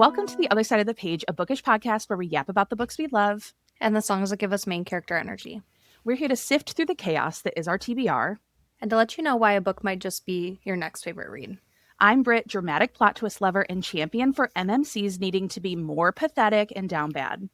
Welcome to The Other Side of the Page, a bookish podcast where we yap about the books we love and the songs that give us main character energy. We're here to sift through the chaos that is our TBR. And to let you know why a book might just be your next favorite read. I'm Britt, dramatic plot twist lover and champion for MMCs needing to be more pathetic and down bad.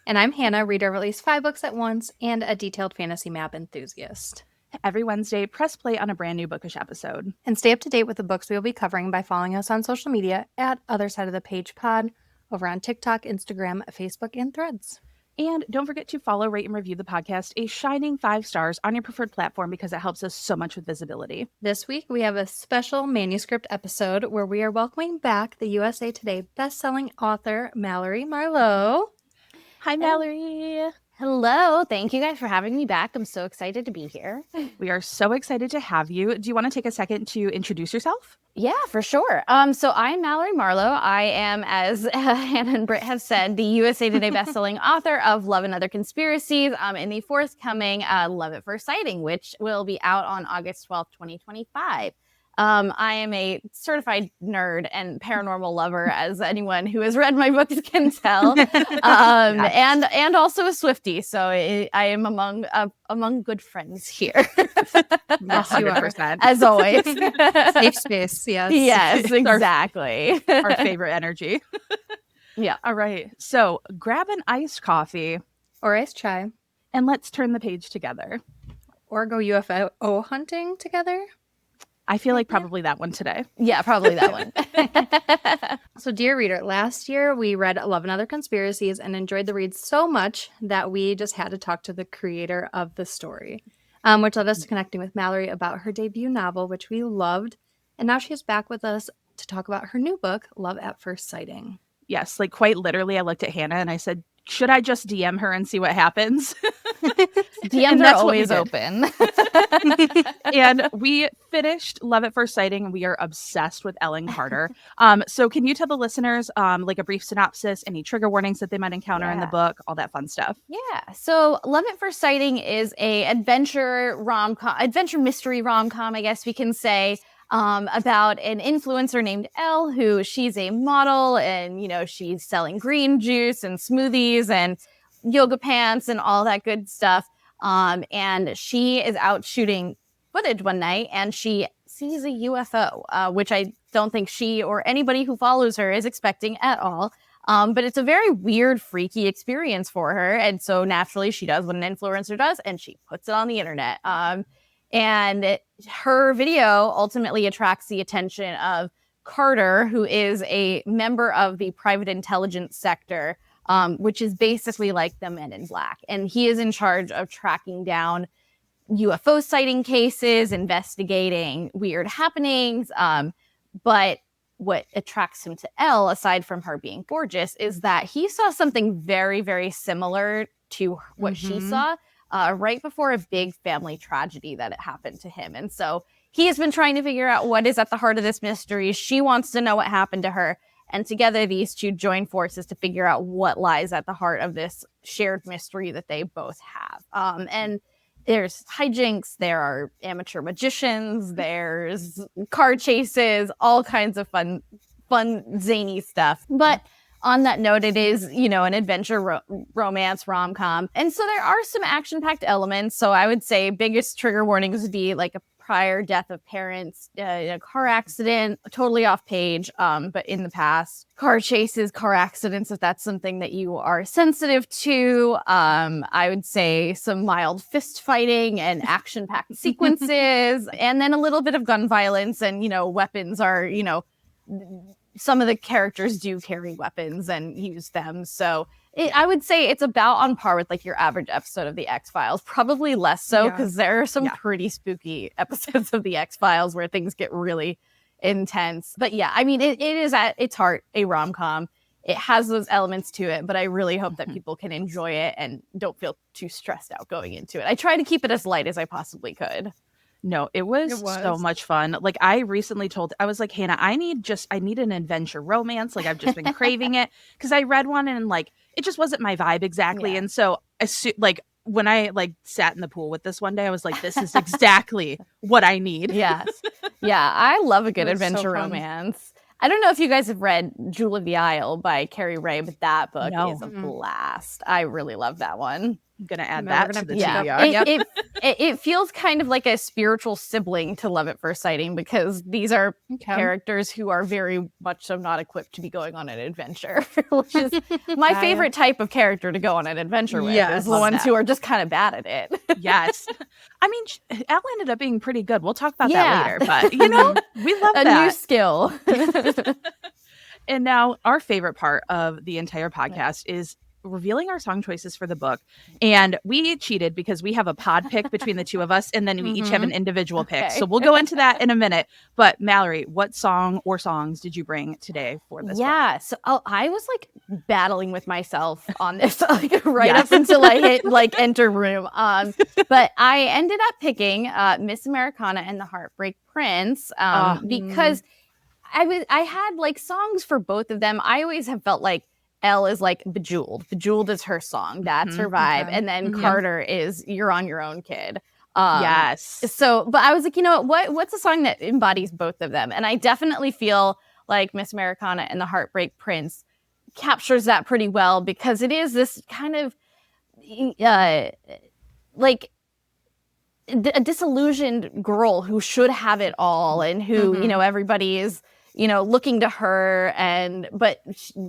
And I'm Hannah, reader of at least 5 books at once and a detailed fantasy map enthusiast. Every Wednesday, press play on a brand new bookish episode. And stay up to date with the books we will be covering by following us on social media at Other Side of the Page Pod, over on TikTok, Instagram, Facebook, and Threads. And don't forget to follow, rate, and review the podcast a shining 5 stars on your preferred platform because it helps us so much with visibility. This week, we have a special Manuscript episode where we are welcoming back the USA Today bestselling author, Mallory Marlowe. Hi, Mallory. Hello. Thank you guys for having me back. I'm so excited to be here. We are so excited to have you. Do you want to take a second to introduce yourself? Yeah, for sure. So I'm Mallory Marlowe. I am, as Hannah and Britt have said, the USA Today bestselling author of Love and Other Conspiracies in the forthcoming Love at First Sighting, which will be out on August 12th, 2025. I am a certified nerd and paranormal lover, as anyone who has read my books can tell, and also a Swiftie. So I am among good friends here. Yes, you are. As always. Safe space, yes. Yes, exactly. Our favorite energy. Yeah. All right. So grab an iced coffee. Or iced chai. And let's turn the page together. Or go UFO hunting together. I feel like probably that one today. Yeah, probably that one. So, dear reader, last year we read Love and Other Conspiracies and enjoyed the read so much that we just had to talk to the creator of the story, which led us to connecting with Mallory about her debut novel, which we loved. And now she's back with us to talk about her new book, Love at First Sighting. Yes, like quite literally, I looked at Hannah and I said, should I just DM her and see what happens? DMs are always open. And we finished Love at First Sighting, and we are obsessed with Ellen Carter. So can you tell the listeners like a brief synopsis, any trigger warnings that they might encounter in the book, all that fun stuff? Yeah. So Love at First Sighting is a adventure mystery rom-com, I guess we can say. About an influencer named Elle, who she's a model and, she's selling green juice and smoothies and yoga pants and all that good stuff. And she is out shooting footage one night and she sees a UFO, which I don't think she or anybody who follows her is expecting at all. But it's a very weird, freaky experience for her. And so naturally she does what an influencer does and she puts it on the internet. And her video ultimately attracts the attention of Carter, who is a member of the private intelligence sector, which is basically like the Men in Black. And he is in charge of tracking down UFO sighting cases, investigating weird happenings. But what attracts him to Elle, aside from her being gorgeous, is that he saw something very, very similar to what she saw. Right before a big family tragedy that had happened to him. And so he has been trying to figure out what is at the heart of this mystery. She wants to know what happened to her. And together these two join forces to figure out what lies at the heart of this shared mystery that they both have. And there's hijinks, there are amateur magicians, there's car chases, all kinds of fun, zany stuff. But on that note, it is, an adventure romance rom-com. And so there are some action-packed elements. So I would say biggest trigger warnings would be like a prior death of parents, a car accident, totally off page, but in the past. Car chases, car accidents, if that's something that you are sensitive to. I would say some mild fist fighting and action-packed sequences. And then a little bit of gun violence and, weapons are, some of the characters do carry weapons and use them. So I would say it's about on par with like your average episode of the X-Files. Probably less so because there are some pretty spooky episodes of the X-Files where things get really intense. But yeah, I mean, it is at its heart a rom-com. It has those elements to it, but I really hope that people can enjoy it and don't feel too stressed out going into it. I try to keep it as light as I possibly could. No, it was so much fun. Like I recently I was like, Hannah, I need an adventure romance. Like I've just been craving it because I read one and like, it just wasn't my vibe exactly. Yeah. And so when I like sat in the pool with this one day, I was like, this is exactly what I need. Yes. Yeah. I love a good adventure romance. I don't know if you guys have read Jewel of the Isle by Carrie Ray, but that book is a blast. I really love that one. I'm gonna add that to the TBR. It feels kind of like a spiritual sibling to Love at First Sighting, because these are characters who are very much so not equipped to be going on an adventure, which is my favorite type of character to go on an adventure with. Is the ones who are just kind of bad at it. Yes. I mean, Elle ended up being pretty good. We'll talk about that later, but you know, we love that. A new skill. And now our favorite part of the entire podcast is revealing our song choices for the book. And we cheated because we have a pod pick between the two of us, and then we each have an individual pick. So we'll go into that in a minute. But Mallory, what song or songs did you bring today for this book? So I was like battling with myself on this like up until I hit like enter room. But I ended up picking Miss Americana and the Heartbreak Prince because I had like songs for both of them. I always have felt like Elle is like Bejeweled. Bejeweled is her song. That's her vibe. And then Carter is You're on Your Own, Kid. So, but I was like, you know what's a song that embodies both of them? And I definitely feel like Miss Americana and the Heartbreak Prince captures that pretty well, because it is this kind of like a disillusioned girl who should have it all, and who, you know, everybody is, you know, looking to her, but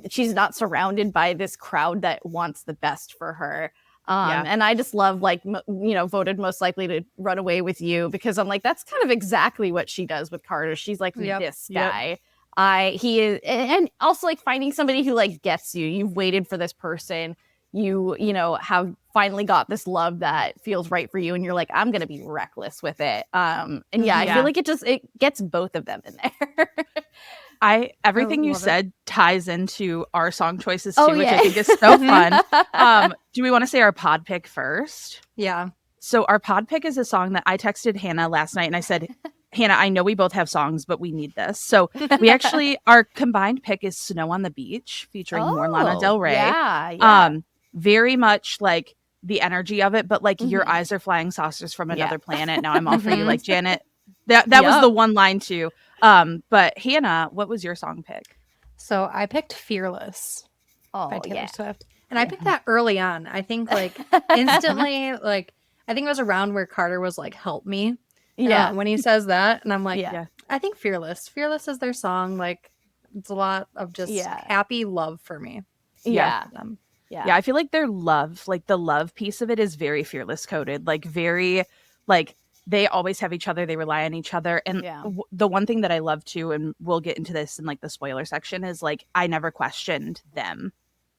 she's not surrounded by this crowd that wants the best for her. And I just love, like, you know, voted most likely to run away with you, because I'm like, that's kind of exactly what she does with Carter. She's like this guy. He is, and also like finding somebody who like gets you. You've waited for this person. You know, have finally got this love that feels right for you, and you're like, I'm gonna be reckless with it. I feel like it gets both of them in there. Everything you said ties into our song choices too, which I think is so fun. Do we want to say our pod pick first? Yeah. So our pod pick is a song that I texted Hannah last night, and I said, Hannah, I know we both have songs, but we need this. So we actually, our combined pick is Snow on the Beach, featuring more Lana Del Rey. Very much like the energy of it, but like your eyes are flying saucers from another planet. Now I'm all for you, like Janet. That was the one line too. But Hannah, what was your song pick? So I picked Fearless by Taylor Swift. And I picked that early on. I think like instantly, like I think it was around where Carter was like, help me. When he says that. And I'm like, I think Fearless. Fearless is their song. Like it's a lot of just happy love for me. Yeah, I feel like their love, like the love piece of it is very fearless coded, like very, like they always have each other. They rely on each other. And the one thing that I love too, and we'll get into this in like the spoiler section, is like, I never questioned them.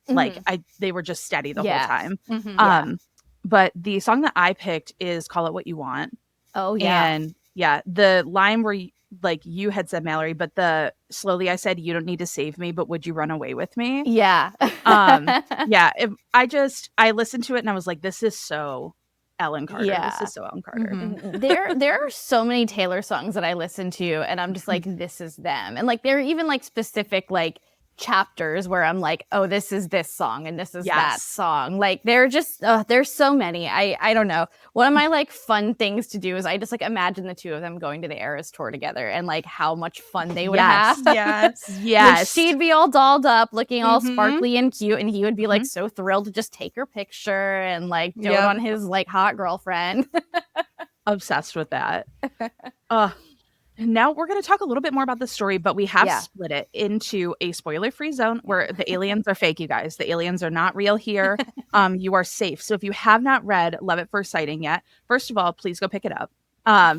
Like they were just steady the whole time. But the song that I picked is Call It What You Want. Oh yeah. And the line where like you had said, Mallory, but slowly I said, you don't need to save me, but would you run away with me? I listened to it and I was like, this is so Ellen Carter. This is so Ellen Carter. There are so many Taylor songs that I listen to, and I'm just like, this is them. And like, there are even like specific like chapters where I'm like, oh, this is this song and this is that song. Like they're just there's so many. I don't know. One of my like fun things to do is I just like imagine the two of them going to the Eras tour together, and like how much fun they would have. Like, she'd be all dolled up, looking all sparkly and cute, and he would be like so thrilled to just take her picture and like dote on his like hot girlfriend. Obsessed with that. Now we're going to talk a little bit more about the story, but we have split it into a spoiler-free zone where the aliens are fake, you guys. The aliens are not real here. You are safe. So if you have not read Love at First Sighting yet, first of all, please go pick it up.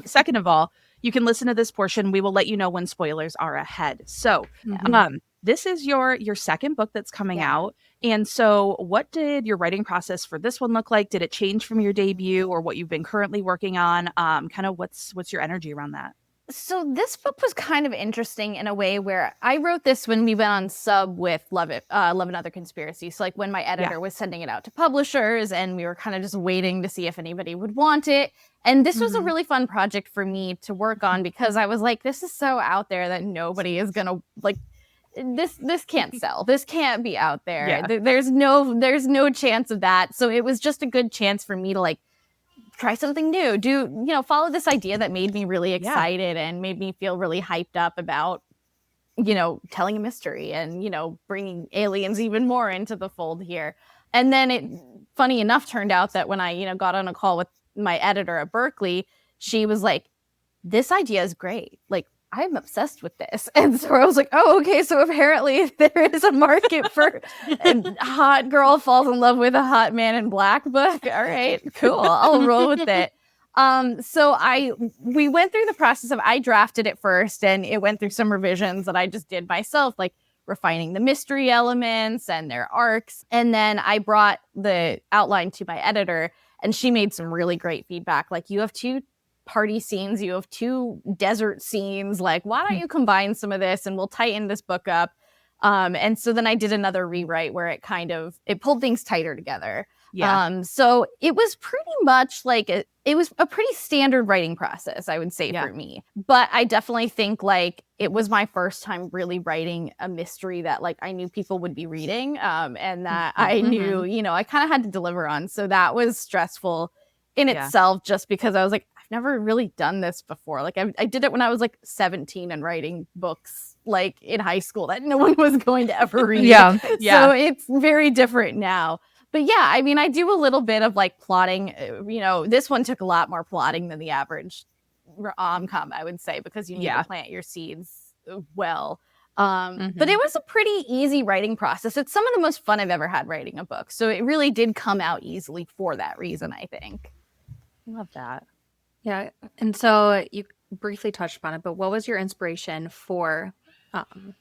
Second of all, you can listen to this portion. We will let you know when spoilers are ahead. So this is your second book that's coming out. And so what did your writing process for this one look like? Did it change from your debut or what you've been currently working on? Kind of what's your energy around that? So this book was kind of interesting in a way where I wrote this when we went on sub with Love and Other Conspiracies. So like when my editor was sending it out to publishers, and we were kind of just waiting to see if anybody would want it. And this was a really fun project for me to work on, because I was like, this is so out there that nobody is gonna like. This can't sell. This can't be out there. There's no chance of that. So it was just a good chance for me to like try something new, follow this idea that made me really excited and made me feel really hyped up about, telling a mystery and, bringing aliens even more into the fold here. And then it, funny enough, turned out that when I, got on a call with my editor at Berkeley, she was like, this idea is great. Like, I'm obsessed with this. And so I was like, oh, okay. So apparently there is a market for a hot girl falls in love with a hot man in black book. All right, cool. I'll roll with it. So we went through the process of, I drafted it first and it went through some revisions that I just did myself, like refining the mystery elements and their arcs. And then I brought the outline to my editor and she made some really great feedback. Like, you have 2 party scenes, you have 2 desert scenes, like, why don't you combine some of this and we'll tighten this book up. And so then I did another rewrite where it pulled things tighter together. Yeah. So it was pretty much like it was a pretty standard writing process, I would say, for me. But I definitely think like it was my first time really writing a mystery that like I knew people would be reading, and that I knew, I kind of had to deliver on. So that was stressful in itself, just because I was like, I've never really done this before. Like I did it when I was like 17 and writing books like in high school that no one was going to ever read. So it's very different now. But yeah, I mean, I do a little bit of like plotting. This one took a lot more plotting than the average rom-com, I would say, because you need to plant your seeds well. But it was a pretty easy writing process. It's some of the most fun I've ever had writing a book. So it really did come out easily for that reason, I think. Love that. Yeah. And so you briefly touched upon it, but what was your inspiration for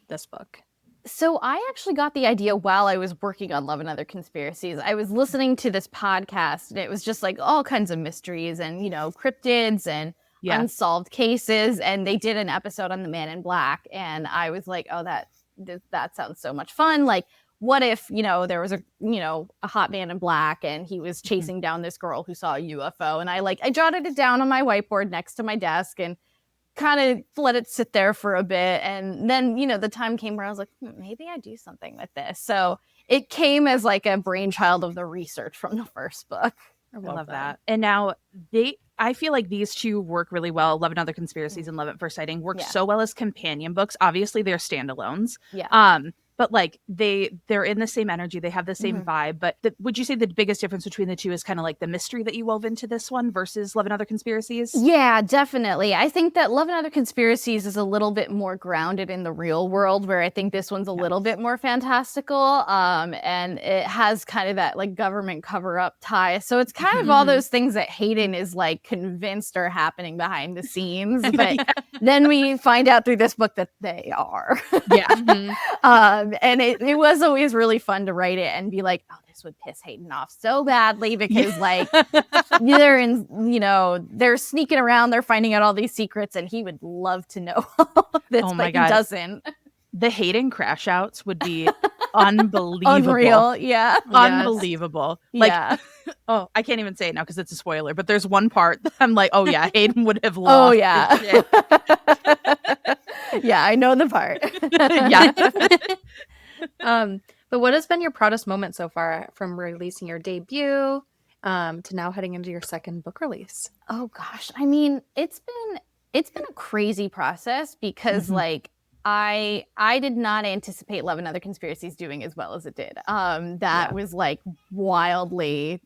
this book? So I actually got the idea while I was working on Love and Other Conspiracies. I was listening to this podcast and it was just like all kinds of mysteries and, cryptids and unsolved cases. And they did an episode on the Man in Black. And I was like, oh, that sounds so much fun. Like, what if, there was a hot man in black and he was chasing down this girl who saw a UFO. And I jotted it down on my whiteboard next to my desk and kind of let it sit there for a bit. And then, the time came where I was like, maybe I do something with this. So it came as like a brainchild of the research from the first book. I love that. And now I feel like these 2 work really well. Love and Other Conspiracies and Love at First Sighting work so well as companion books. Obviously they're standalones. But like they're in the same energy, they have the same vibe. But would you say the biggest difference between the 2 is kind of like the mystery that you wove into this one versus Love and Other Conspiracies? Yeah, definitely. I think that Love and Other Conspiracies is a little bit more grounded in the real world, where I think this one's a little bit more fantastical. And it has kind of that like government cover-up tie. So it's kind of all those things that Hayden is like convinced are happening behind the scenes. But then we find out through this book that they are. And it was always really fun to write it and be like, oh, this would piss Hayden off so badly because like they're sneaking around, they're finding out all these secrets and he would love to know this, but he doesn't. The Hayden crash outs would be unbelievable. Unreal, yeah. Unbelievable. Like, oh, I can't even say it now because it's a spoiler, but there's one part that I'm like, oh yeah, Hayden would have lost. Oh yeah. Yeah, I know the part. But what has been your proudest moment so far, from releasing your debut to now heading into your second book release? Oh gosh, I mean, it's been a crazy process because like I did not anticipate Love and Other Conspiracies doing as well as it did. That was like wildly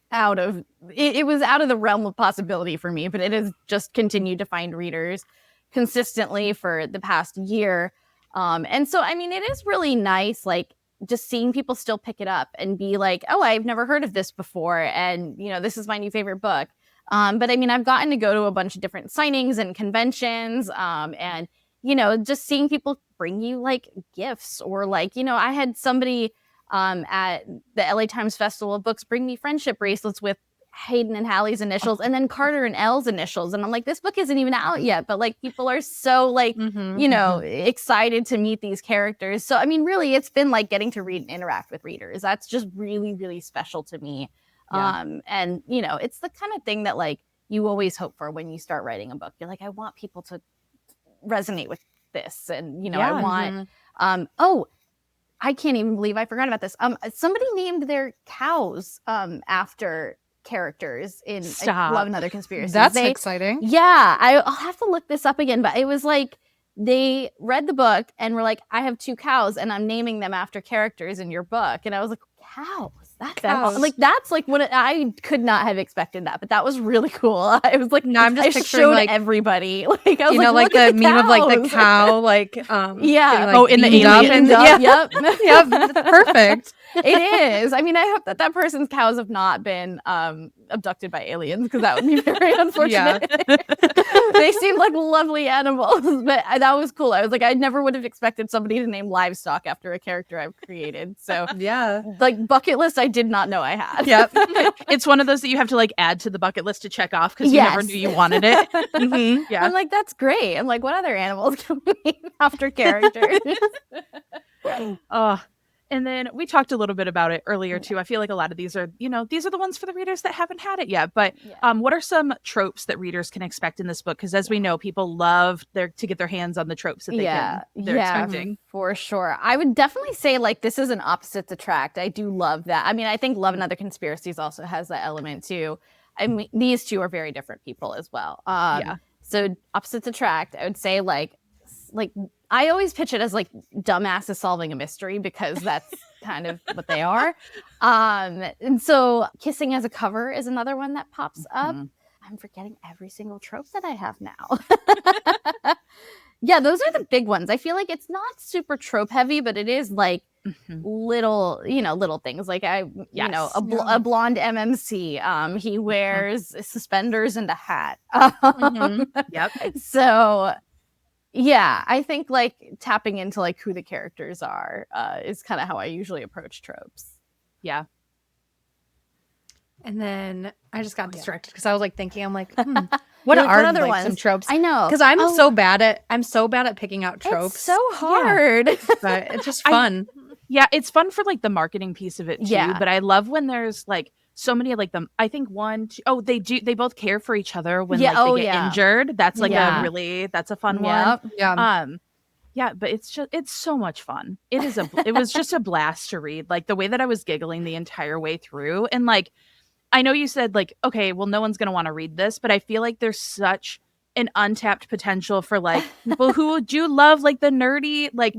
it was out of the realm of possibility for me, but it has just continued to find readers consistently for the past year. And so, I mean, it is really nice, like just seeing people still pick it up and be like, oh, I've never heard of this before. And, this is my new favorite book. But I mean, I've gotten to go to a bunch of different signings and conventions, and, just seeing people bring you like gifts or like, I had somebody at the LA Times Festival of Books bring me friendship bracelets with Hayden and Hallie's initials and then Carter and Elle's initials. And I'm like, this book isn't even out yet, but like people are so like, excited to meet these characters. So, I mean, really, it's been like getting to read and interact with readers. That's just really, really special to me. Yeah. And, it's the kind of thing that like you always hope for when you start writing a book. You're like, I want people to resonate with this. And, I want, I can't even believe I forgot about this. Somebody named their cows after characters in Love and Other Conspiracies. That's exciting. Yeah, I'll have to look this up again, but it was like they read the book and were like, I have 2 cows and I'm naming them after characters in your book. And I was like, cows? That's like what I could not have expected that, but that was really cool. I was like, no, I'm just I picturing showed like everybody, like I was like the meme of like the cow, like yeah, like, in the aliens. Yep, yep, perfect. It is. I mean, I hope that person's cows have not been abducted by aliens, because that would be very unfortunate. They seem like lovely animals, but that was cool. I was like, I never would have expected somebody to name livestock after a character I've created. So yeah, like bucket list, I did not know I had. Yep. It's one of those that you have to like add to the bucket list to check off because you never knew you wanted it. mm-hmm. Yeah. I'm like, that's great. I'm like, what other animals can we name after characters? And then we talked a little bit about it earlier too. I feel like a lot of these are, these are the ones for the readers that haven't had it yet. But what are some tropes that readers can expect in this book? Because as we know, people love to get their hands on the tropes that they're expecting. For sure. I would definitely say like this is an opposites attract. I do love that. I mean, I think Love and Other Conspiracies also has that element too. I mean, these two are very different people as well. So opposites attract. I would say like I always pitch it as like dumbasses solving a mystery, because that's kind of what they are. And so Kissing as a Cover is another one that pops up. I'm forgetting every single trope that I have now. Yeah, those are the big ones. I feel like it's not super trope heavy, but it is like little things. Like a blonde MMC. He wears suspenders and a hat. Yep. So yeah, I think like tapping into like who the characters are is kind of how I usually approach tropes. Yeah. And then I just got distracted because I was like thinking, I'm like, what are other like ones? Some tropes? I know, because I'm so bad at picking out tropes. It's so hard, but it's just fun. It's fun for like the marketing piece of it too. Yeah. But I love when there's like so many of like them. I think they both care for each other when they get injured. That's like that's a fun one. Yeah, but it's so much fun. It was just a blast to read. Like the way that I was giggling the entire way through. And like, I know you said like, okay, well, no one's going to want to read this, but I feel like there's such an untapped potential for like people who do love like the nerdy, like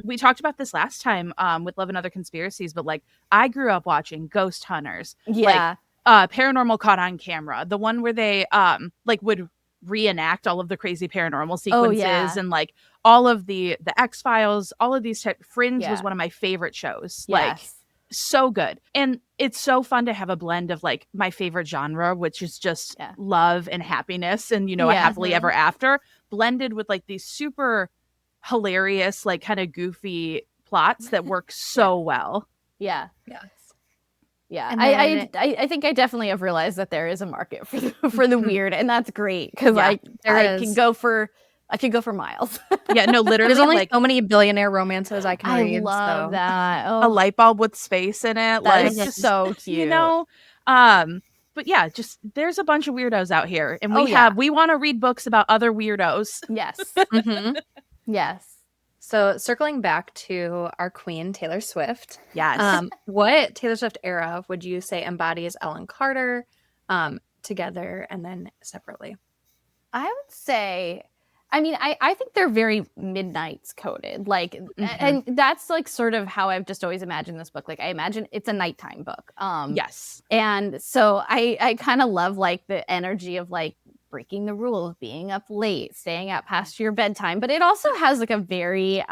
we talked about this last time with Love and Other Conspiracies, but like I grew up watching Ghost Hunters, like Paranormal Caught on Camera, the one where they like would reenact all of the crazy paranormal sequences and like all of the X-Files, all of these Fringe was one of my favorite shows. Like so good. And it's so fun to have a blend of like my favorite genre, which is just love and happiness and, a happily ever after, blended with like these super hilarious, like kind of goofy plots that work so well. Yeah. Yes. Yeah. I think I definitely have realized that there is a market for the weird, and that's great because I can go for miles. Yeah, no, literally. There's only so many billionaire romances I can read. I love that. A light bulb with space in it. That is just so cute. But yeah, just there's a bunch of weirdos out here. And we want to read books about other weirdos. Yes. Yes. So circling back to our queen, Taylor Swift. Yes. What Taylor Swift era would you say embodies Ellen Carter together and then separately? I would say, I mean, I think they're very Midnights coded. Like, and that's like sort of how I've just always imagined this book. Like, I imagine it's a nighttime book. Yes. And so I kind of love like the energy of like breaking the rule, being up late, staying out past your bedtime. But it also has like a very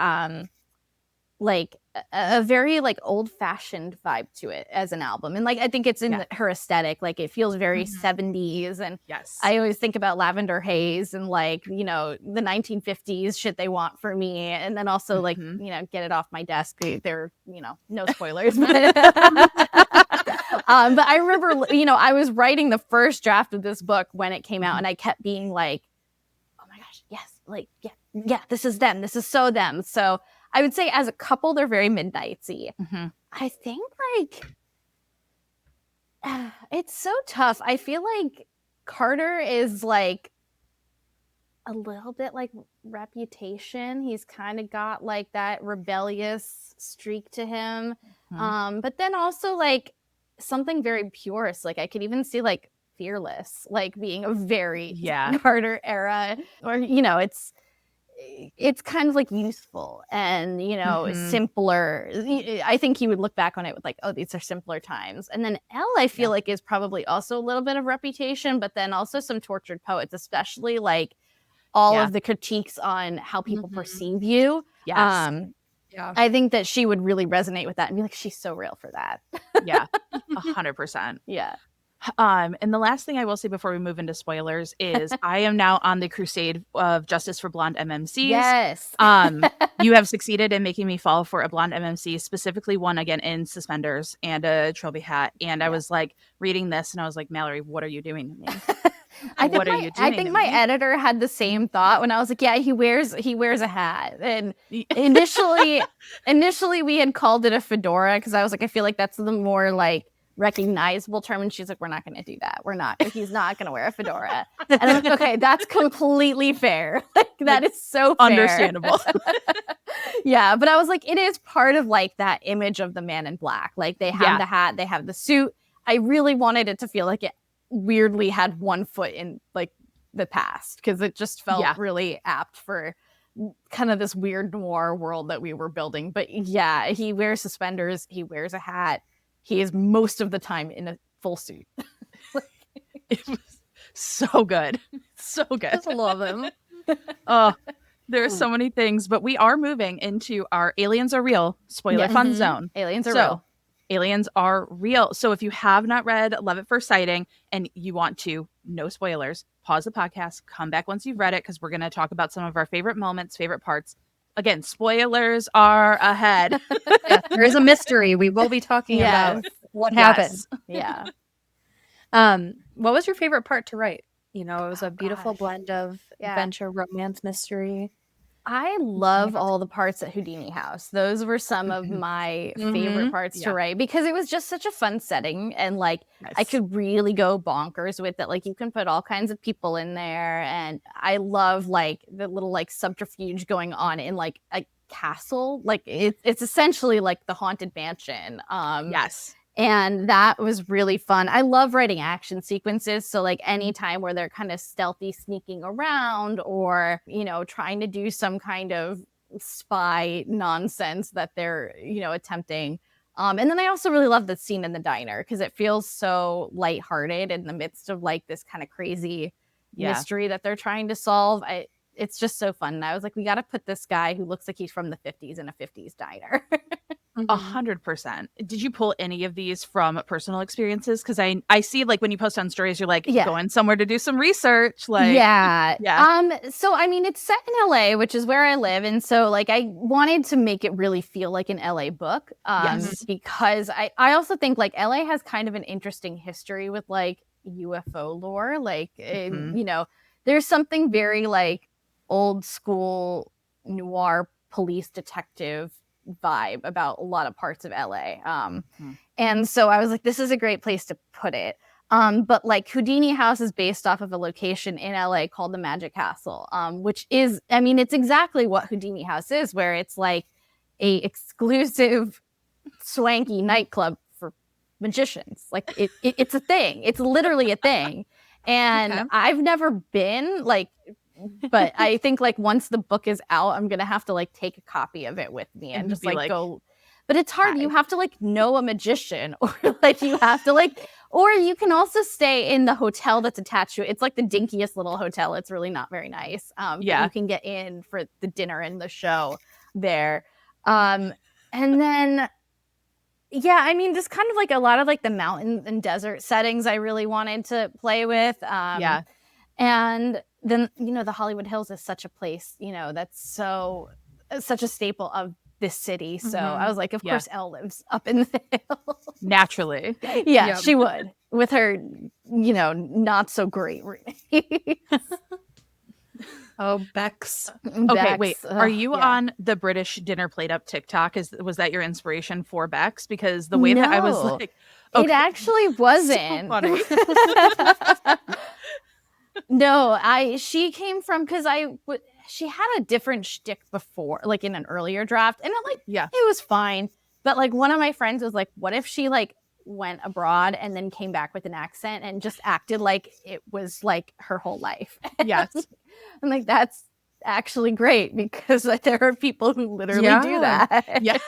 like old-fashioned vibe to it as an album. And like I think it's in her aesthetic. Like it feels very 70s. And I always think about Lavender Haze and like, the 1950s shit they want for me. And then also like, get it off my desk. They're, no spoilers. But I remember, I was writing the first draft of this book when it came out, and I kept being like, oh my gosh, yes, like, yeah, this is them. This is so them. So I would say as a couple, they're very Midnightsy. I think like, it's so tough. I feel like Carter is like a little bit like Reputation. He's kind of got like that rebellious streak to him. But then also like something very pure. So like I could even see like Fearless, like being a very Carter era, or it's kind of like youthful and, you know, simpler. I think he would look back on it with like, oh, these are simpler times. And then Elle, I feel like, is probably also a little bit of reputation, but then also some tortured poets, especially like all of the critiques on how people perceive you. Yes. I think that she would really resonate with that and be like, she's so real for that. Yeah, 100%. Yeah. And the last thing I will say before we move into spoilers is I am now on the crusade of justice for blonde MMCs. Yes. You have succeeded in making me fall for a blonde MMC, specifically one again in suspenders and a trilby hat. And I was like reading this and I was like, Mallory, what are you doing to me? I think my editor had the same thought when I was like, yeah, he wears a hat. And initially we had called it a fedora because I was like, I feel like that's the more like recognizable term. And she's like, we're not going to do that. He's not going to wear a fedora. And I'm like, okay, that's completely fair. Like, that is so fair. Understandable. Yeah. But I was like, it is part of like that image of the man in black. Like they have the hat, they have the suit. I really wanted it to feel like it weirdly had one foot in like the past because it just felt really apt for kind of this weird noir world that we were building. But yeah, he wears suspenders, he wears a hat, he is most of the time in a full suit. It was so good. So good. I just love him. Oh, there are so many things, but we are moving into our aliens are real spoiler fun zone. Aliens are real. Aliens are real. So if you have not read Love at First Sighting and you want to, no spoilers, pause the podcast, come back once you've read it because we're going to talk about some of our favorite moments, favorite parts. Again, spoilers are ahead. Yes, there is a mystery. We will be talking about what happened. Yeah. What was your favorite part to write? You know, it was a beautiful blend of adventure, romance, mystery. I love all the parts at Houdini House. Those were some of my favorite parts to write because it was just such a fun setting and like I could really go bonkers with it. Like you can put all kinds of people in there and I love like the little like subterfuge going on in like a castle. Like it's essentially like the Haunted Mansion. Yes. And that was really fun. I love writing action sequences. So like any time where they're kind of stealthy sneaking around or, you know, trying to do some kind of spy nonsense that they're, you know, attempting. And then I also really love the scene in the diner because it feels so lighthearted in the midst of like this kind of crazy mystery that they're trying to solve. It's just so fun. And I was like, we got to put this guy who looks like he's from the 50s in a 50s diner. 100%. Did you pull any of these from personal experiences? Because I see like when you post on stories, you're like going somewhere to do some research. Like So I mean, it's set in LA, which is where I live, and so like I wanted to make it really feel like an LA book. Because I also think like LA has kind of an interesting history with like UFO lore. Like you know, there's something very like old school noir police detective vibe about a lot of parts of LA. And so I was like, this is a great place to put it. But like Houdini House is based off of a location in LA called the Magic Castle, which is, I mean, it's exactly what Houdini House is, where it's like a exclusive swanky nightclub for magicians. Like it's a thing. It's literally a thing. And I've never been like, but I think like once the book is out, I'm going to have to like take a copy of it with me and just like go. But it's hard. You have to like know a magician or like you have to like, or you can also stay in the hotel that's attached to it. It's like the dinkiest little hotel. It's really not very nice. You can get in for the dinner and the show there. And then, I mean, just kind of like a lot of like the mountain and desert settings I really wanted to play with. And then, you know, the Hollywood Hills is such a place, you know, that's such a staple of this city. So I was like, of course, Elle lives up in the hills. Naturally. She would with her, you know, not so great roommates. Bex. Okay, wait. Are you on the British dinner plate up TikTok? Was that your inspiration for Bex? Because the way that I was like, it actually wasn't. So funny. No, she came from because she had a different shtick before, like in an earlier draft, and it was fine. But like one of my friends was like, "What if she like went abroad and then came back with an accent and just acted like it was like her whole life?" Yes, I'm like, that's actually great because there are people who literally do that. Yeah.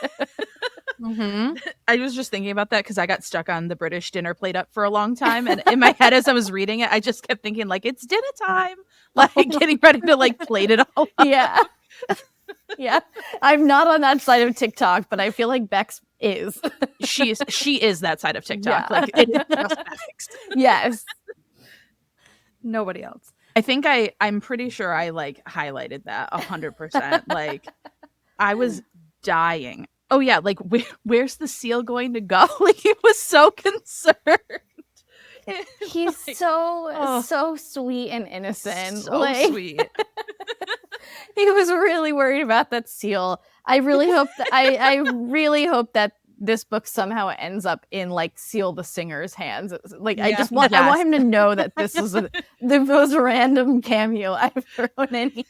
Mm-hmm. I was just thinking about that because I got stuck on the British dinner plate up for a long time. And in my head, as I was reading it, I just kept thinking, like, it's dinner time. Like, getting ready to, like, plate it all up. Yeah. Yeah. I'm not on that side of TikTok, but I feel like Bex is. She is that side of TikTok. Yeah. Like, it is just Bex. Yes. Nobody else. I think I'm pretty sure I, like, highlighted that 100%. Like, I was dying. Oh, yeah. Like, where's the seal going to go? Like, he was so concerned. He's like, so sweet and innocent. So like, sweet. He was really worried about that seal. I really hope that I really hope that this book somehow ends up in like Seal the Singer's hands. Like I just want I want him to know that this is the most random cameo I've thrown in here.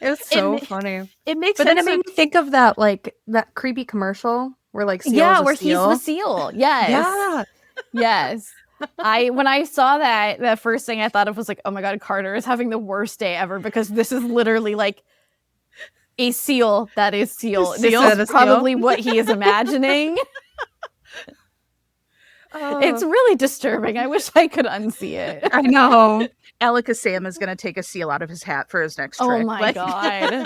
It was so funny. It makes but sense. Then it made me think of that creepy commercial where like Seal where seal. he's the seal. Yes. Yeah. Yes. When I saw that, the first thing I thought of was like, oh my God, Carter is having the worst day ever because this is literally like a seal that is seal. This is probably what he is imagining. It's really disturbing. I wish I could unsee it. I know. Alaka Sam is going to take a seal out of his hat for his next trick. Oh my God.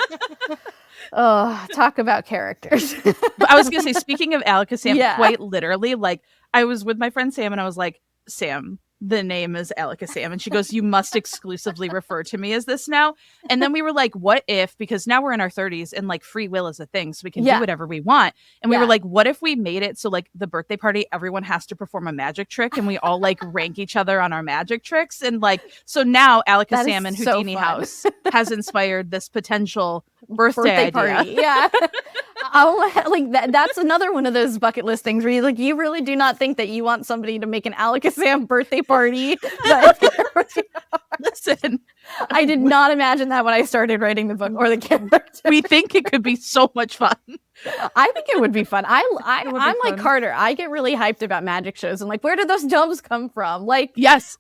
Oh, talk about characters. But I was going to say, speaking of Alaka Sam, quite literally, like I was with my friend Sam and I was like, Sam, the name is Alaka Sam. And she goes, you must exclusively refer to me as this now. And then we were like, what if, because now we're in our 30s and like free will is a thing, so we can do whatever we want. And we were like, what if we made it so like the birthday party, everyone has to perform a magic trick and we all like rank each other on our magic tricks. And like, so now Alaka Sam and Houdini House has inspired this potential birthday party. Yeah. That's another one of those bucket list things where you really do not think that you want somebody to make an Alakazam birthday party. Listen, I did not imagine that when I started writing the book or the character. We think it could be so much fun. I think it would be fun. I'm like Carter. I get really hyped about magic shows and like, where did those domes come from? Like, yes.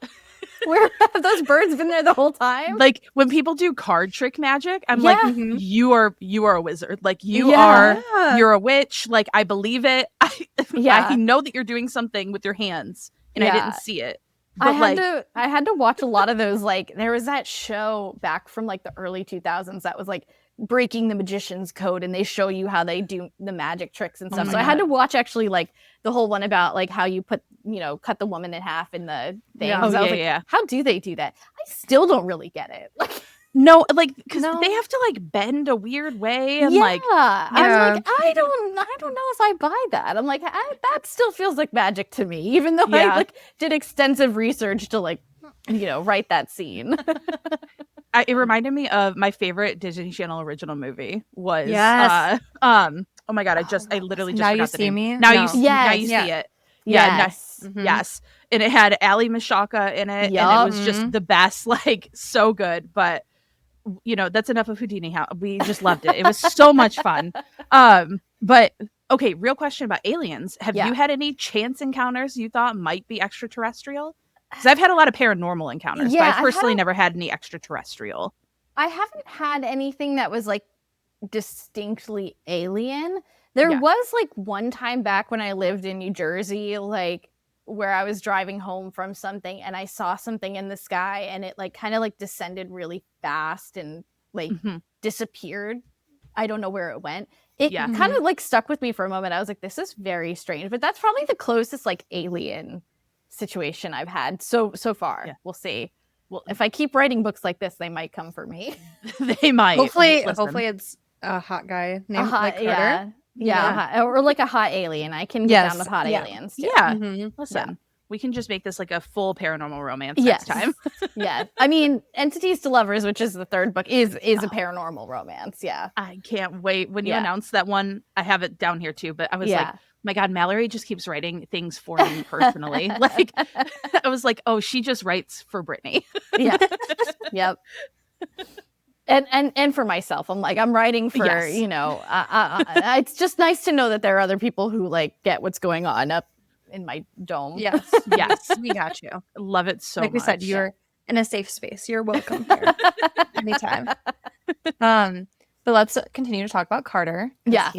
Where have those birds been there the whole time? Like when people do card trick magic, I'm like, you are a wizard. Like you're a witch. Like I believe it. I know that you're doing something with your hands, and I didn't see it. But I had to watch a lot of those. Like there was that show back from like the early 2000s that was like Breaking the Magician's Code, and they show you how they do the magic tricks and stuff. So I had to watch actually like the whole one about like how you cut the woman in half in the thing. How do they do that? I still don't really get it. Like no, like because they have to like bend a weird way and I'm like I don't know if I buy that. I'm like that still feels like magic to me, even though I like did extensive research to like write that scene. It reminded me of my favorite Disney Channel original movie was oh my God, I literally just Now forgot You the See name. Me? Now you see it. Yes. Yes. And it had Ali Mashaka in it, and it was just the best, like so good. But that's enough of Houdini House. We just loved it. It was so much fun. But okay, real question about aliens. Have you had any chance encounters you thought might be extraterrestrial? Because I've had a lot of paranormal encounters, but I've personally never had any extraterrestrial. I haven't had anything that was like distinctly alien. There was like one time back when I lived in New Jersey, like where I was driving home from something and I saw something in the sky and it like kind of like descended really fast and like disappeared. I don't know where it went. It kind of like stuck with me for a moment. I was like, this is very strange, but that's probably the closest like alien situation I've had so far. We'll see. Well, if I keep writing books like this, they might come for me. They might. Hopefully it's a hot guy named Carter. Or like a hot alien. I can get down with hot aliens too. Listen, we can just make this like a full paranormal romance next time. I mean, Entities to Lovers, which is the third book, is a paranormal romance. I can't wait. When you announced that one, I have it down here too, but I was like, my God, Mallory just keeps writing things for me personally. Like, I was like, oh, she just writes for Brittany. Yep. And for myself, I'm like, I'm writing for, it's just nice to know that there are other people who like get what's going on up in my dome. Yes, we got you. Love it so much. Like we said, in a safe space. You're welcome here anytime. But let's continue to talk about Carter. Yeah.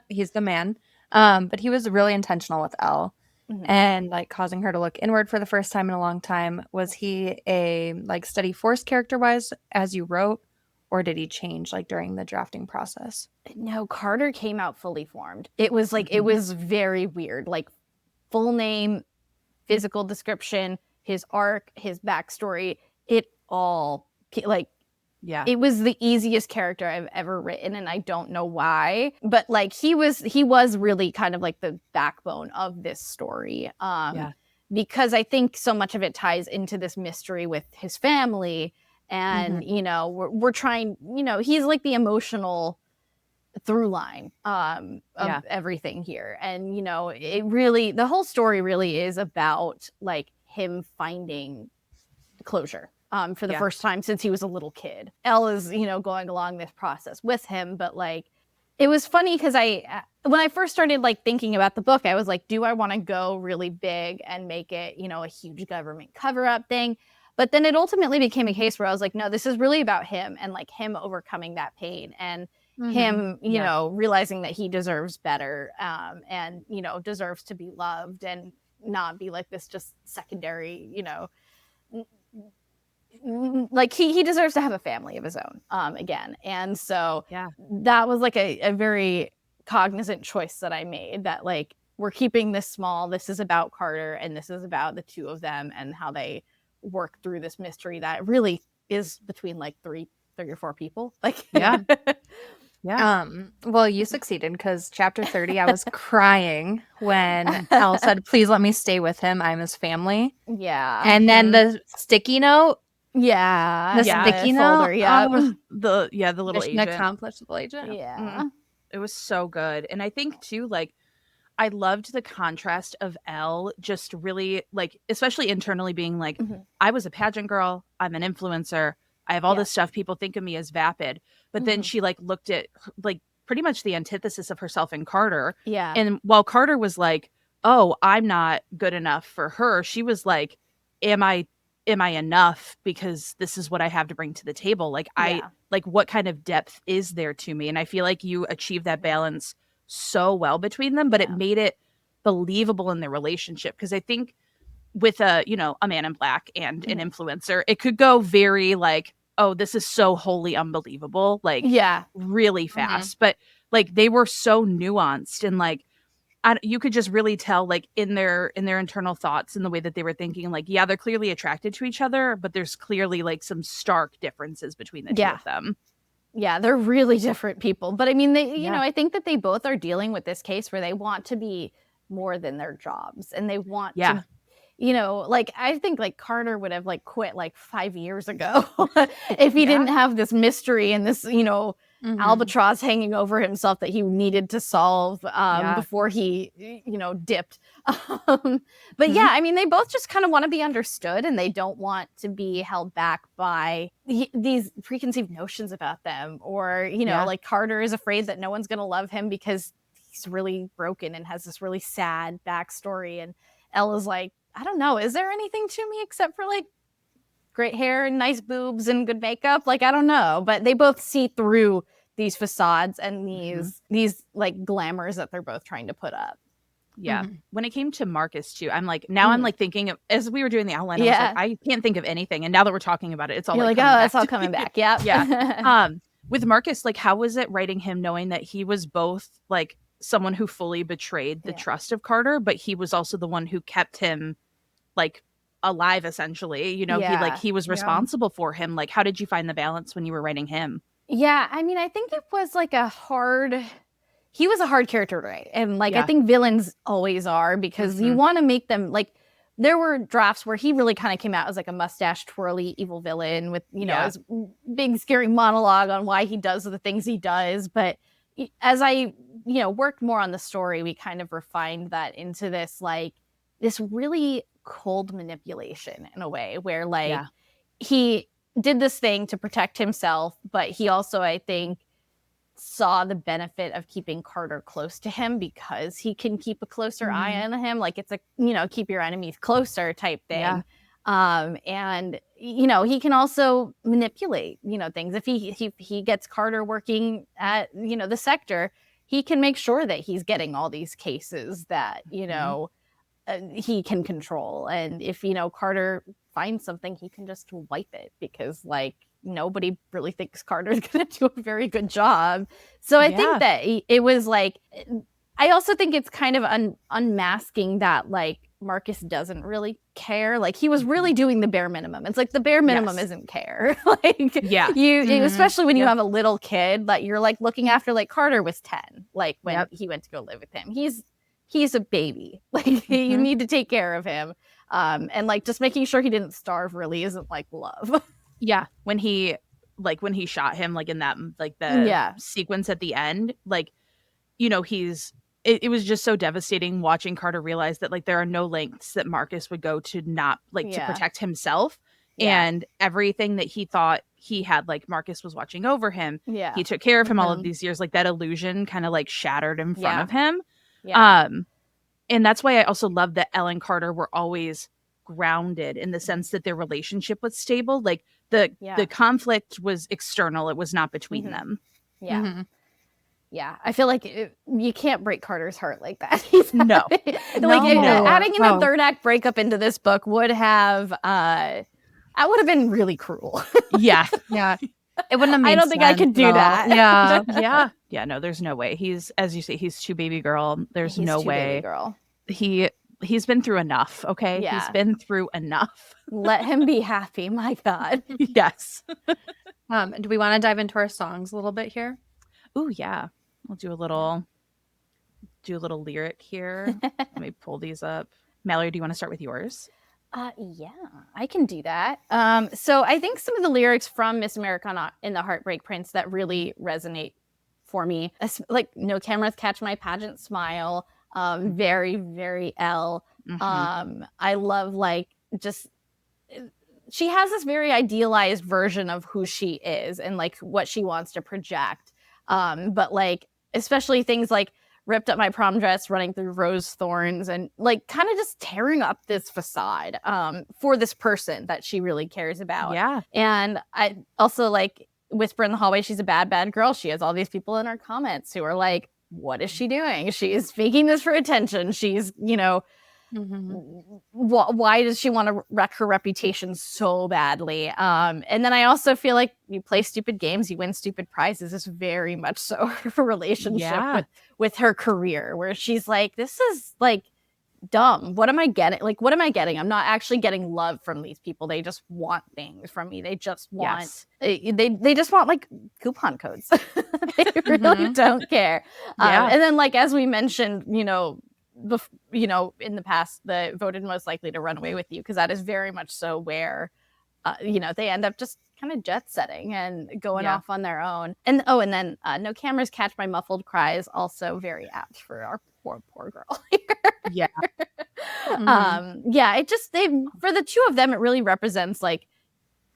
He's the man. But he was really intentional with Elle and like causing her to look inward for the first time in a long time. Was he a like steady force character-wise as you wrote, or did he change like during the drafting process? No, Carter came out fully formed. It was like, it was very weird. Like full name, physical description, his arc, his backstory, it all like, it was the easiest character I've ever written, and I don't know why. But like he was really kind of like the backbone of this story. Because I think so much of it ties into this mystery with his family. And, you know, we're trying, you know, he's like the emotional through line of everything here. And, you know, it really, the whole story really is about like him finding closure for the first time since he was a little kid. Elle is, you know, going along this process with him. But like, it was funny because when I first started like thinking about the book, I was like, do I want to go really big and make it, you know, a huge government cover-up thing? But then it ultimately became a case where I was like, no, this is really about him and like him overcoming that pain and him, you know, realizing that he deserves better and, you know, deserves to be loved and not be like this just secondary, you know, like he deserves to have a family of his own again. And so that was like a very cognizant choice that I made, that like we're keeping this small. This is about Carter and this is about the two of them and how they work through this mystery that really is between like three or four people. Like well, you succeeded, because chapter 30 I was crying when Elle said, please let me stay with him, I'm his family. And then the sticky note, the sticky note, the little mission agent, accomplished, little agent. It was so good. And I think too, like, I loved the contrast of Elle just really, like, especially internally being like, I was a pageant girl, I'm an influencer, I have all this stuff, people think of me as vapid. But then she like looked at like pretty much the antithesis of herself in Carter. And while Carter was like, oh, I'm not good enough for her, she was like, am I enough, because this is what I have to bring to the table? Like like what kind of depth is there to me? And I feel like you achieved that balance so well between them, but it made it believable in their relationship. Because I think with a man in black and an influencer, it could go very like, oh, this is so wholly unbelievable, like really fast. But like they were so nuanced, and like you could just really tell like in their internal thoughts and the way that they were thinking, like, they're clearly attracted to each other, but there's clearly like some stark differences between the two of them. Yeah, they're really different people. But I mean, they, you know, I think that they both are dealing with this case where they want to be more than their jobs, and they want to, you know, like I think like Carter would have like quit like 5 years ago if he didn't have this mystery and this, you know, albatross hanging over himself that he needed to solve before he, you know, dipped. But yeah, I mean, they both just kind of want to be understood, and they don't want to be held back by these preconceived notions about them, or, you know, like Carter is afraid that no one's going to love him because he's really broken and has this really sad backstory. And Ella's like, I don't know, is there anything to me except for like great hair and nice boobs and good makeup? Like, I don't know. But they both see through these facades and these like glamours that they're both trying to put up. When it came to Marcus too, I'm like, now I'm like thinking of, as we were doing the outline, I was like, I can't think of anything. And now that we're talking about it, it's all You're like, oh, that's all coming back. With Marcus, like, how was it writing him knowing that he was both like someone who fully betrayed the trust of Carter, but he was also the one who kept him like alive, essentially, you know, he was responsible for him. Like, how did you find the balance when you were writing him? I mean, I think it was like he was a hard character to write. And like, I think villains always are, because you want to make them like, there were drafts where he really kind of came out as like a mustache twirly evil villain with, you know, his big scary monologue on why he does the things he does. But as I, you know, worked more on the story, we kind of refined that into this, like, this really cold manipulation in a way where like he did this thing to protect himself, but he also, I think, saw the benefit of keeping Carter close to him because he can keep a closer eye on him. Like, it's a, you know, keep your enemies closer type thing. And he can also manipulate things. If he gets Carter working at the sector, he can make sure that he's getting all these cases that he can control. And if Carter finds something, he can just wipe it, because nobody really thinks Carter's going to do a very good job. So I think that it was I also think it's kind of unmasking that Marcus doesn't really care. He was really doing the bare minimum. It's the bare minimum isn't care. Especially when you have a little kid that you're looking after. Carter was 10 when he went to go live with him. He's a baby. You need to take care of him. And just making sure he didn't starve really isn't love. Yeah, when he shot him in that the sequence at the end, it was just so devastating watching Carter realize that there are no lengths that Marcus would go to not to protect himself, and everything that he thought he had Marcus was watching over him. He took care of him all of these years. That illusion kind of shattered in front of him. And that's why I also love that Elle and Carter were always grounded in the sense that their relationship was stable. The conflict was external. It was not between them. Yeah, I feel you can't break Carter's heart like that. Adding in a third act breakup into this book would have that would have been really cruel. Yeah. It wouldn't have made I don't think I could do that. Yeah, no, there's no way. He's, as you say, he's too baby girl. There's no way. Baby girl. He's been through enough, okay? Yeah. He's been through enough. Let him be happy, my God. Yes. Do we want to dive into our songs a little bit here? Oh, yeah. We'll do a little lyric here. Let me pull these up. Mallory, do you want to start with yours? Yeah, I can do that. So I think some of the lyrics from Miss Americana in the Heartbreak Prince that really resonate for me, no cameras catch my pageant smile. Very, very Elle. I love she has this very idealized version of who she is and what she wants to project. But especially things ripped up my prom dress, running through rose thorns, and kind of just tearing up this facade for this person that she really cares about. Yeah. And I also whisper in the hallway, she's a bad, bad girl. She has all these people in her comments who are what is she doing? She is faking this for attention. She's, why does she want to wreck her reputation so badly? And then I also feel you play stupid games, you win stupid prizes. Is very much so her relationship with her career, where she's this is dumb. What am I getting? What am I getting? I'm not actually getting love from these people. They just want things from me. They just want they just want coupon codes. They really don't care. And then as we mentioned, in the past, the voted most likely to run away with you, because that is very much so where they end up just kind of jet setting and going off on their own. And then no cameras catch my muffled cries, also very apt for our poor girl here. Yeah. It just for the two of them, it really represents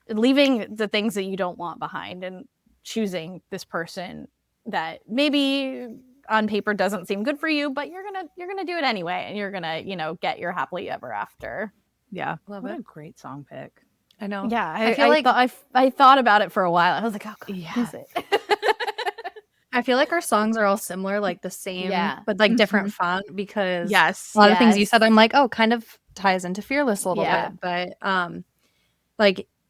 leaving the things that you don't want behind and choosing this person that maybe on paper doesn't seem good for you, but you're gonna do it anyway, and you're gonna get your happily ever after. Yeah, love it. A great song pick. I know. Yeah, I thought about it for a while. I was like, oh, God, is it? I feel our songs are all similar, the same, but different font, because a lot of things you said, I'm kind of ties into Fearless a little bit, but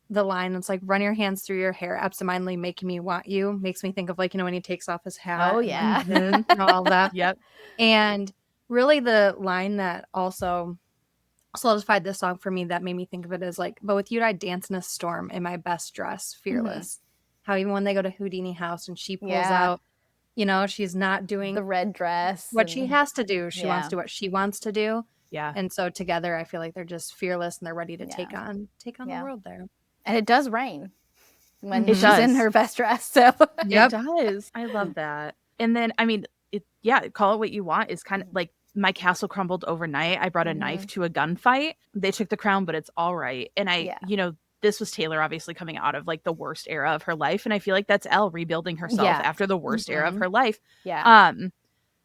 the line that's run your hands through your hair, absentmindedly making me want you, makes me think of when he takes off his hat. Oh yeah. And all that. Yep. And really the line that also solidified this song for me, that made me think of it as but with you I'd dance in a storm in my best dress, fearless. How even when they go to Houdini house and she pulls out, she's not doing the red dress, what she has to do. She wants to do what she wants to do. Yeah. And so together I feel they're just fearless and they're ready to take on the world there. And it does rain when she's in her best dress. So it does. I love that. And then, I mean, call it what you want is kind of my castle crumbled overnight. I brought a knife to a gunfight. They took the crown, but it's all right. And this was Taylor obviously coming out of the worst era of her life. And I feel that's Elle rebuilding herself after the worst era of her life. Yeah.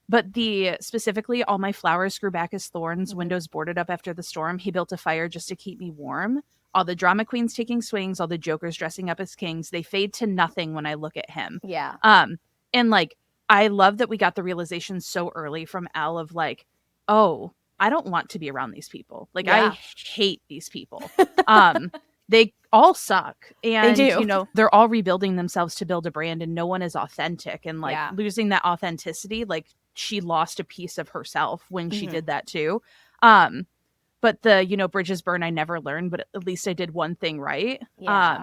But specifically, all my flowers grew back as thorns, windows boarded up after the storm. He built a fire just to keep me warm. All the drama queens taking swings, all the jokers dressing up as kings, they fade to nothing when I look at him. Yeah. And like, I love that we got the realization so early from Elle of like, oh, I don't want to be around these people. Like, I hate these people. They all suck. And, They do. you know, they're all rebuilding themselves to build a brand and no one is authentic. And like losing that authenticity, like she lost a piece of herself when she did that too. But the, you know, bridges burn, I never learned, but at least I did one thing right. Yeah.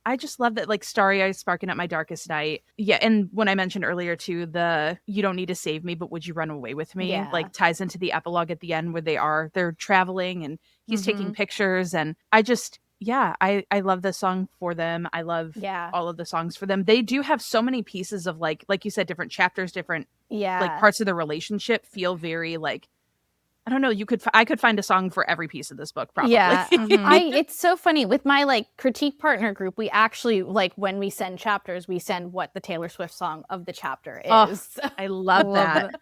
I just love that, like, starry eyes sparking at my darkest night. Yeah, and when I mentioned earlier too, the you don't need to save me, but would you run away with me? Like ties into the epilogue at the end where they're traveling and he's taking pictures, and I just I love the song for them. I love all of the songs for them. They do have so many pieces of like you said, different chapters, different like parts of the relationship feel very like, I don't know. I could find a song for every piece of this book, probably. Yeah, it's so funny with my like critique partner group. We actually like when we send chapters, we send what the Taylor Swift song of the chapter is. Oh, I love that.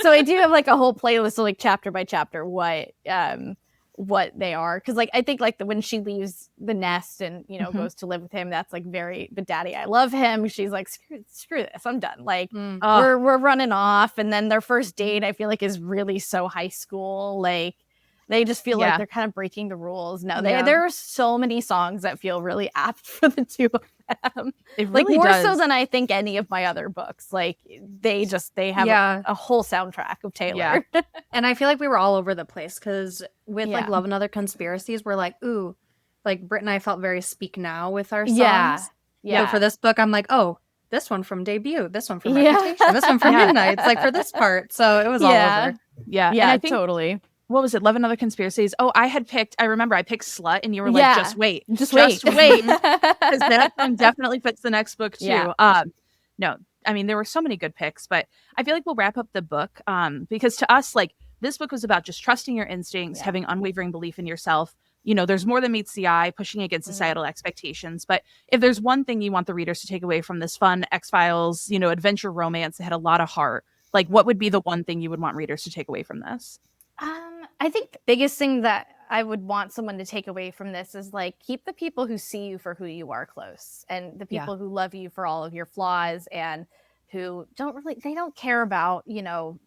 So I do have like a whole playlist of like chapter by chapter what they are, because like I think like when she leaves the nest and you know goes to live with him, that's like very, but daddy, I love him. She's like, screw this, I'm done. Like we're running off. And then their first date, I feel like, is really so high school. Like they just feel like they're kind of breaking the rules. No, there are so many songs that feel really apt for the two of them. It really like more does. so than I think any of my other books. Like they have a whole soundtrack of Taylor. Yeah. And I feel like we were all over the place because with like Love and Other Conspiracies, we're like, ooh, like Britt and I felt very Speak Now with our songs. Yeah. So for this book, I'm like, oh, this one from Debut, this one from Reputation, this one from Midnight. It's like for this part. So it was all over. Yeah. Yeah, and I think, totally. What was it? Love and Other Conspiracies. Oh, I remember I picked Slut and you were like, just wait. Just wait. Because that one definitely fits the next book too. Yeah. No, I mean, there were so many good picks, but I feel like we'll wrap up the book because to us, like, this book was about just trusting your instincts, having unwavering belief in yourself. You know, there's more than meets the eye, pushing against societal expectations. But if there's one thing you want the readers to take away from this fun X-Files, you know, adventure romance that had a lot of heart, like what would be the one thing you would want readers to take away from this? I think the biggest thing that I would want someone to take away from this is like, keep the people who see you for who you are close, and the people who love you for all of your flaws and who they don't care about, you know,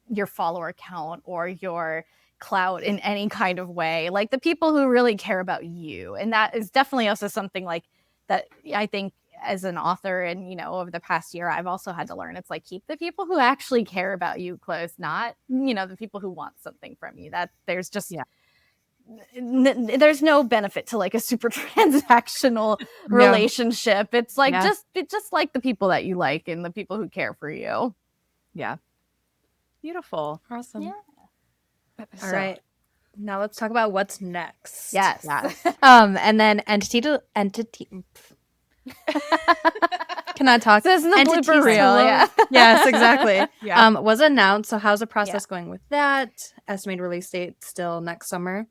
your follower count or your clout in any kind of way. Like the people who really care about you. And that is definitely also something like that I think as an author and, you know, over the past year, I've also had to learn. It's like, keep the people who actually care about you close, not, you know, the people who want something from you. That there's just, there's no benefit to like a super transactional relationship. It's like, just like the people that you like and the people who care for you. Yeah. Beautiful. Awesome. Yeah. All right. Now let's talk about what's next. Yes. And then entity. Cannot talk. This is the Entities blooper reel. Yeah. Yes, exactly. Yeah. Was announced. So how's the process going with that? Estimated release date still next summer.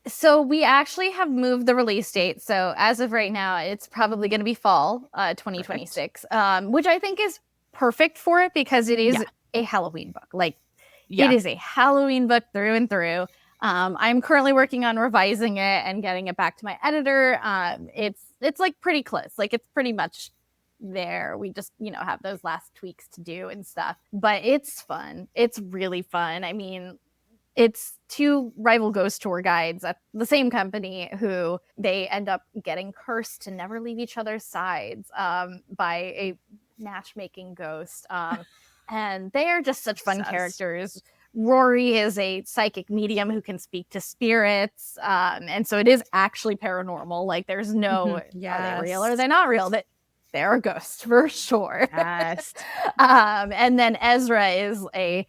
So we actually have moved the release date. So as of right now, it's probably going to be fall 2026, which I think is perfect for it because it is a Halloween book. Like it is a Halloween book through and through. I'm currently working on revising it and getting it back to my editor. It's like pretty close. Like it's pretty much there. We just, you know, have those last tweaks to do and stuff. But it's fun. It's really fun. I mean, it's two rival ghost tour guides at the same company who they end up getting cursed to never leave each other's sides by a matchmaking ghost. And they are just such fun characters. Rory is a psychic medium who can speak to spirits. And so it is actually paranormal. Like there's no, are they real or they're not real? That they're a ghost for sure. Yes. And then Ezra is a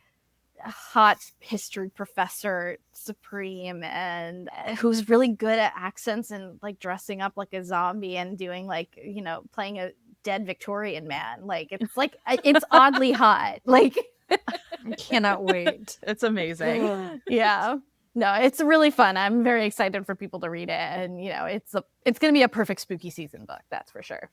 hot history professor supreme and who's really good at accents and like dressing up like a zombie and doing like, you know, playing a dead Victorian man. Like it's oddly hot. Like I cannot wait. It's amazing. Yeah. No, it's really fun. I'm very excited for people to read it. And, you know, it's going to be a perfect spooky season book. That's for sure.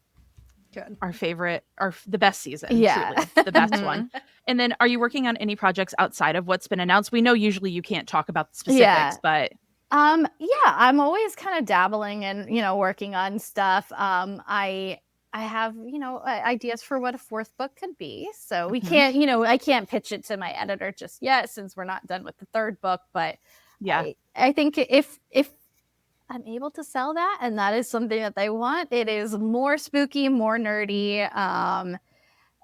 Good. Our favorite, the best season. Yeah. Truly, the best one. And then are you working on any projects outside of what's been announced? We know usually you can't talk about the specifics, but I'm always kind of dabbling and, working on stuff. I have, ideas for what a fourth book could be. So we can't, I can't pitch it to my editor just yet since we're not done with the third book. But yeah, I think if I'm able to sell that and that is something that they want, it is more spooky, more nerdy.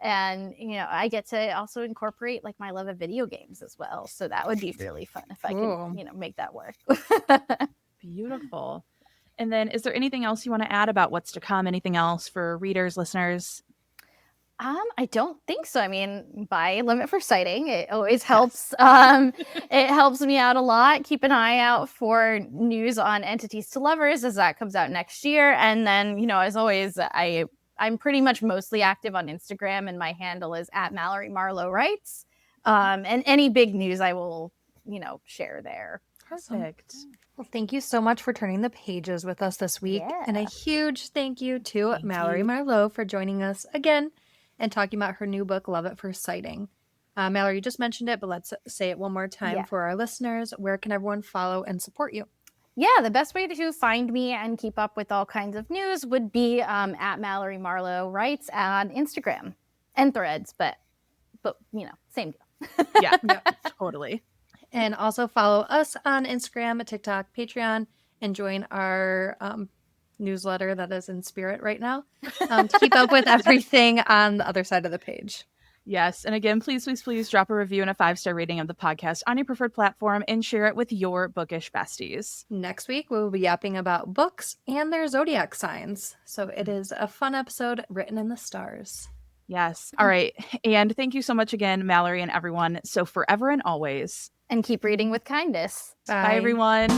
And, I get to also incorporate like my love of video games as well. So that would be really fun if I could, make that work. Beautiful. And then is there anything else you want to add about what's to come? Anything else for readers, listeners? I don't think so. I mean, buy Limit for Sighting. It always helps. Yes. It helps me out a lot. Keep an eye out for news on Entities to Lovers as that comes out next year. And then, as always, I'm pretty much mostly active on Instagram, and my handle is @Mallory Marlowe Writes. And any big news I will, share there. Perfect. Well, thank you so much for turning the pages with us this week. Yeah. And a huge thank you to Mallory Marlowe for joining us again and talking about her new book, Love at First Sighting. Mallory, you just mentioned it, but let's say it one more time for our listeners. Where can everyone follow and support you? Yeah, the best way to find me and keep up with all kinds of news would be @Mallory Marlowe Writes on Instagram and Threads, but same deal. Yeah, totally. And also follow us on Instagram, TikTok, Patreon, and join our newsletter that is in spirit right now to keep up with everything on the other side of the page. Yes. And again, please drop a review and a 5-star rating of the podcast on your preferred platform and share it with your bookish besties. Next week, we will be yapping about books and their zodiac signs. So it is a fun episode written in the stars. Yes. All right. And thank you so much again, Mallory and everyone. So forever and always. And keep reading with kindness. Bye everyone.